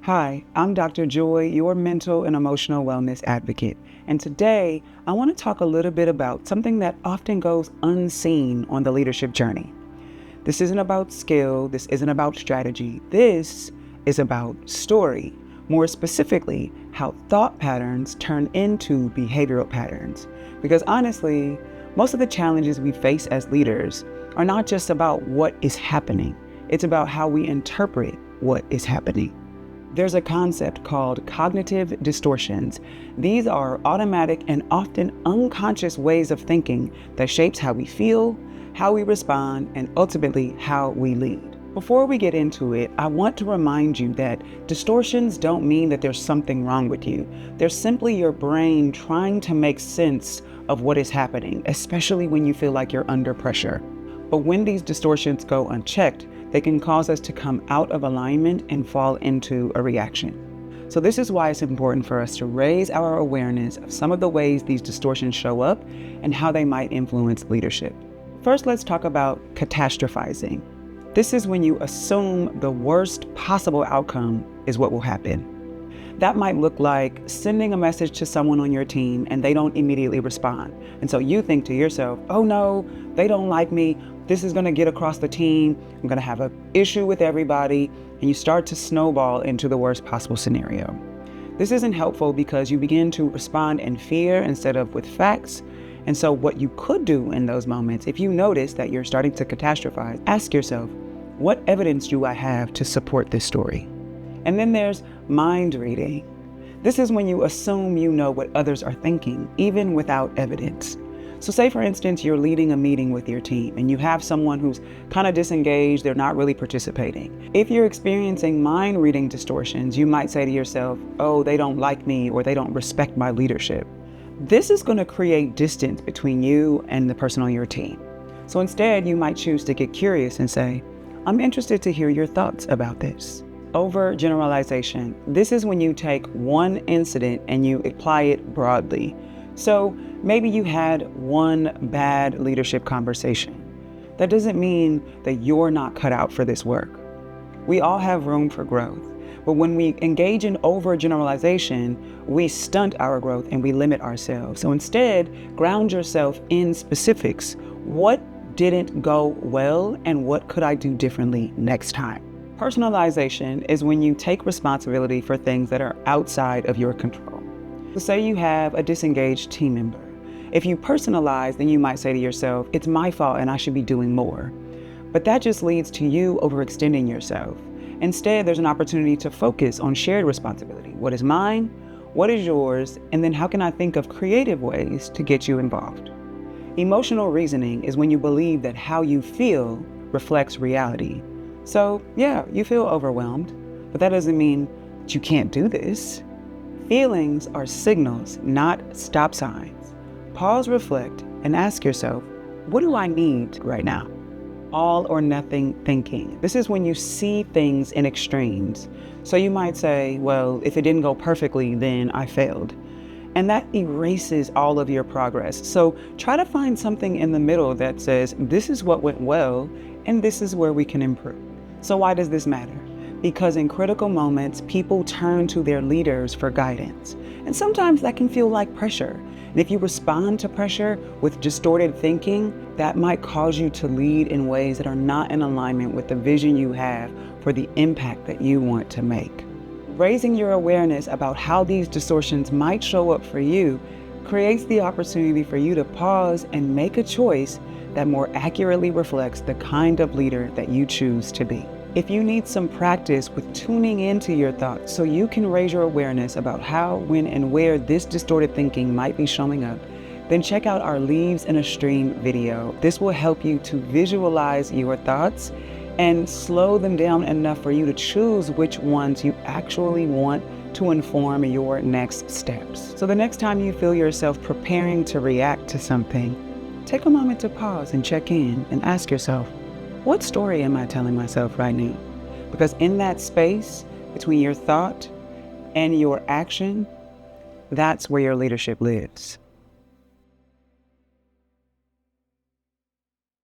Hi, I'm Dr. Joy, your mental and emotional wellness advocate. And today, I want to talk a little bit about something that often goes unseen on the leadership journey. This isn't about skill, this isn't about strategy, this is about story. More specifically, how thought patterns turn into behavioral patterns. Because honestly, most of the challenges we face as leaders are not just about what is happening, it's about how we interpret what is happening. There's a concept called cognitive distortions. These are automatic and often unconscious ways of thinking that shapes how we feel, how we respond, and ultimately how we lead. Before we get into it, I want to remind you that distortions don't mean that there's something wrong with you. They're simply your brain trying to make sense of what is happening, especially when you feel like you're under pressure. But when these distortions go unchecked, they can cause us to come out of alignment and fall into a reaction. So this is why it's important for us to raise our awareness of some of the ways these distortions show up and how they might influence leadership. First, let's talk about catastrophizing. This is when you assume the worst possible outcome is what will happen. That might look like sending a message to someone on your team and they don't immediately respond. And so you think to yourself, oh no, they don't like me. This is gonna get across the team. I'm gonna have an issue with everybody. And you start to snowball into the worst possible scenario. This isn't helpful because you begin to respond in fear instead of with facts. And so what you could do in those moments, if you notice that you're starting to catastrophize, ask yourself, what evidence do I have to support this story? And then there's mind reading. This is when you assume you know what others are thinking, even without evidence. So say, for instance, you're leading a meeting with your team and you have someone who's kind of disengaged, they're not really participating. If you're experiencing mind reading distortions, you might say to yourself, oh, they don't like me or they don't respect my leadership. This is going to create distance between you and the person on your team. So instead, you might choose to get curious and say, I'm interested to hear your thoughts about this. Overgeneralization. This is when you take one incident and you apply it broadly. So maybe you had one bad leadership conversation. That doesn't mean that you're not cut out for this work. We all have room for growth. But when we engage in overgeneralization, we stunt our growth and we limit ourselves. So instead, ground yourself in specifics. What didn't go well and what could I do differently next time? Personalization is when you take responsibility for things that are outside of your control. So say you have a disengaged team member. If you personalize, then you might say to yourself, it's my fault and I should be doing more. But that just leads to you overextending yourself. Instead, there's an opportunity to focus on shared responsibility. What is mine? What is yours? And then how can I think of creative ways to get you involved? Emotional reasoning is when you believe that how you feel reflects reality. So yeah, you feel overwhelmed, but that doesn't mean that you can't do this. Feelings are signals, not stop signs. Pause, reflect, and ask yourself, what do I need right now? All or nothing thinking. This is when you see things in extremes. So you might say, well, if it didn't go perfectly, then I failed. And that erases all of your progress. So try to find something in the middle that says, this is what went well, and this is where we can improve. So why does this matter? Because in critical moments, people turn to their leaders for guidance. And sometimes that can feel like pressure. And if you respond to pressure with distorted thinking, that might cause you to lead in ways that are not in alignment with the vision you have for the impact that you want to make. Raising your awareness about how these distortions might show up for you creates the opportunity for you to pause and make a choice that more accurately reflects the kind of leader that you choose to be. If you need some practice with tuning into your thoughts so you can raise your awareness about how, when, and where this distorted thinking might be showing up, then check out our Leaves in a Stream video. This will help you to visualize your thoughts and slow them down enough for you to choose which ones you actually want to inform your next steps. So the next time you feel yourself preparing to react to something, take a moment to pause and check in and ask yourself, what story am I telling myself right now? Because in that space between your thought and your action, that's where your leadership lives.